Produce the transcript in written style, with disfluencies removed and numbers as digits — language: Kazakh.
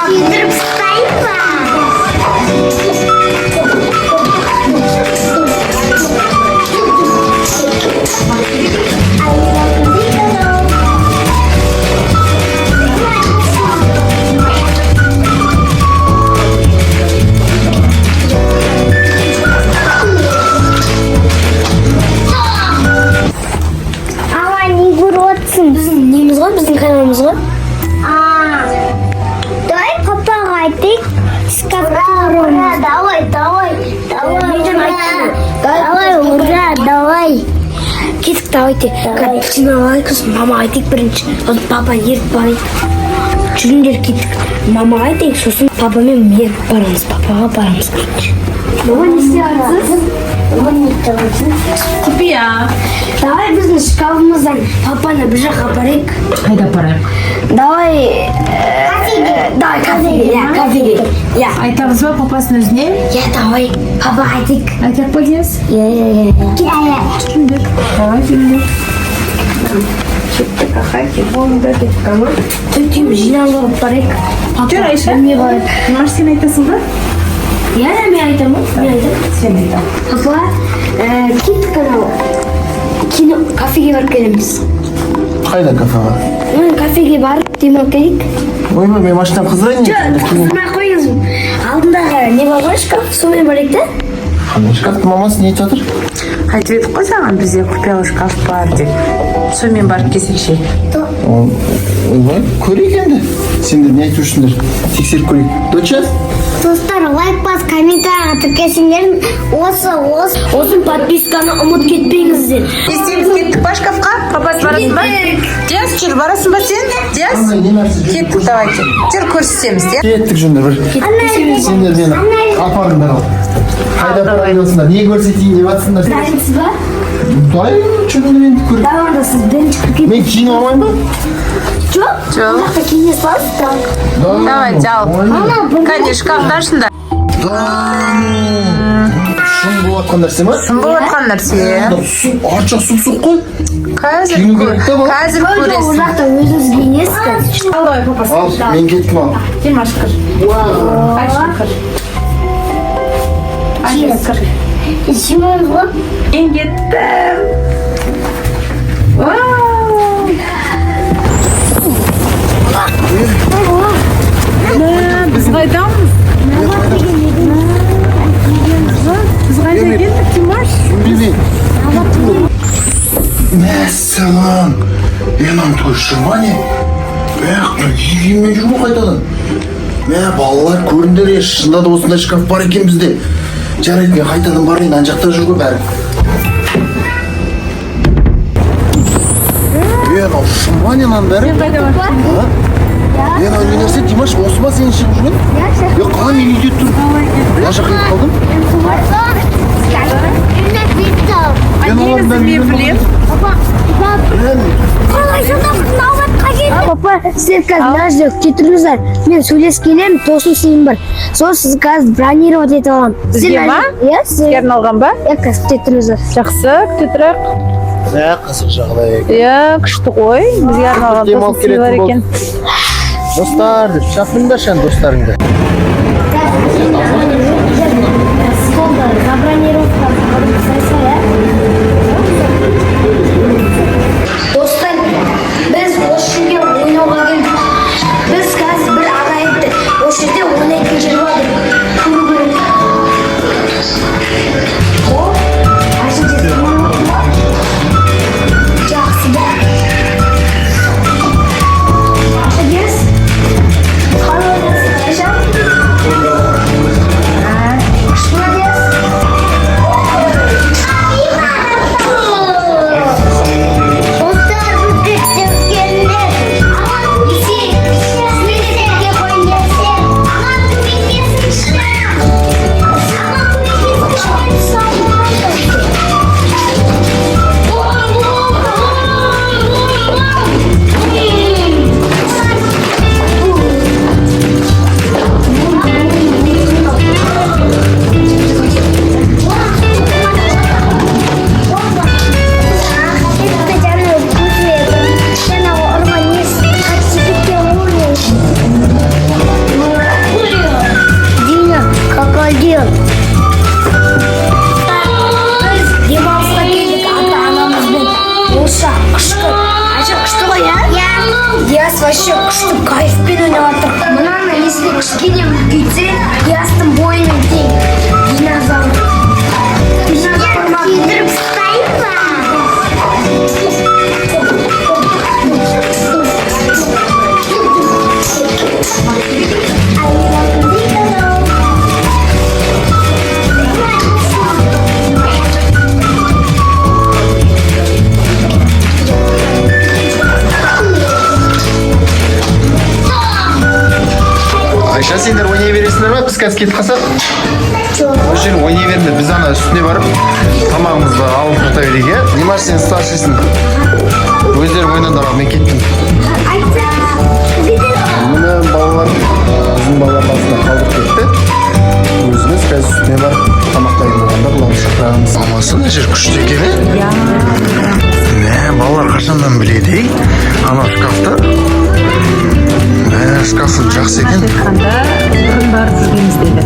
Kuydurup sıkayım mı? Bizim neyimiz var? Bizim kanalımız var. Давай папа гайдик. Давай, ура, давай. Кетік давайте. Капучино алайық. Мама айтайық бірінші. Сосын папа еріп барайық. Жүріңдер кетік. Мама айтайық. Сосын папамен еріп барамыз. Папаға барамыз бірінші. Мама не істеватсыз? Мама не істеватсыз? Құпия. Давай біздің шкафымыздан папаны бір жаққа апарайық. Қайда апарайық? Давай кафеге. Кафеге. Айтамыз ба папасының өзіне? Давай. Папа айтайық. Айтақ па дейсіз? Түсіндік. Давай келдік. Кеттік аха, телефонымда кеттік ама. Сөйтіп жиналып барайық. Жүр, Айша. Жұмаш сен айтасың ба? Мен айтамын. Сен айтам. Папа, кеттік анау. Кино, кафеге барып келеміз. Қайда кафеға? Кафеге барып демалып келейік. Ойбай, мен машинам қыздырайын. Қыздырмай қойыңыз. Алдындағы не бар ғой шкаф, сонымен барайық та? Қандай шкафтың мамасы не айтып жатыр? Айтып едік қой саған бізде құпиялы шкаф бар деп. Сонымен барып келсекші. Ойбай, көрейік енді. Сендер не айтып жүрсіңдер? Тексеріп көрейік. Доча? Достар, лайк бас, комментарийға тіркесіңдер. Осын подписканы ұмыт кетпеңіздер. Естеміз кеттік ба шкафқа? Папасы барасың ба? Дияс, жүр, барасың ба сен? Дияс? Кеттік, давайте. Жүр, көрсетеміз, де. Кеттік жүндер бір. Сендер мені апарыңдар ал. Қайда апарайын осындар? Не көрсетейін деп жатсыңдар? Дайынсыз ба? Дайын, жүндер енді көрейік. Давай сіз бірінші кіріп Мен киініп алмайын ба? жоқ. Жоқ. Жақта киінесіз ба? Давай, жал. Кәне, шкафты ашыңдар. Шын болып жатқан нәрсе ма? Сын болып жатқан нәрсе. Арча сұп-сұқ қой. Қазір Киіну керек та бұл. Қазір Ол көресің. жақта өзіңіз киінесіз. Аллай, папасы. Ал, мен кеттім ал. Кел, Маш, кір. Айша, кір. Айша, кір. Ішіміз ғой. Мен кеттім. Вау! Біз қайдамыз? Біз қайда келдік, Димаш? Білмеймін. Мәссаған. Енам той шырмане. Киіммен жүру қайтадан. Балалар көріндер еш. Шында да осындай шкаф бар екен бізде. Жарайды, мен қайтадан барайын, ан жақта жүргі бәрі. Енам шырманенан бәрі. Қайда барсың? Енам не нәрсе, Димаш, осы ма сен шығып жүрген? Қалай мен үйде тұр? Наша қиып қалдым? Негізі мен білем. Папа, сіздер қазір нажды кетіріңіздер. Мен сөйлесіп келемін, тосын сыйым бар. Сол сіз қазір бронировать етіп аламын. Сізге ма? Иә, сіздер. Сіздерін алған ба? Қазір кетіріңіздер. Жақсы, күте тұрайық. Қысық жағдай. Иә, күшті ғой. Бізге арналған тосын сый бар екен. Достар деп шақырыңдар шан достарыңды. Столда забронировка жасайса, иә? Достар, біз осы жерге ойнауға келдік. Біз қазір бір аға айтты. Осы жерде 12 жыл болды. Көру керек. О, Айша жеткен жақсы да. Айша кез. Қалай ойлайсың, Айша? Айша, сендер ойнай бересіңдер ма? Біз қазір кетіп қалсақ? Осы жерің ойнай беріңдер. Біз ана үстіне барып тамағымызды алып жата берейік, иә? Димаш, сен старшийсың. Өздері ойнаңдар, ал мен кеттім. Міне балалар, біздің балалар басына қалдырып кетті. Өзіміз қазір үстіне барып тамақтайын болғанда бұларды шақырамыз. Мамасы мына жер күшті екен, иә? Балалар қашаннан біледі, ей? Ана шкафта. Шкафы жақсы екен. Айтқанда бұрын барып жүргенбіз деді.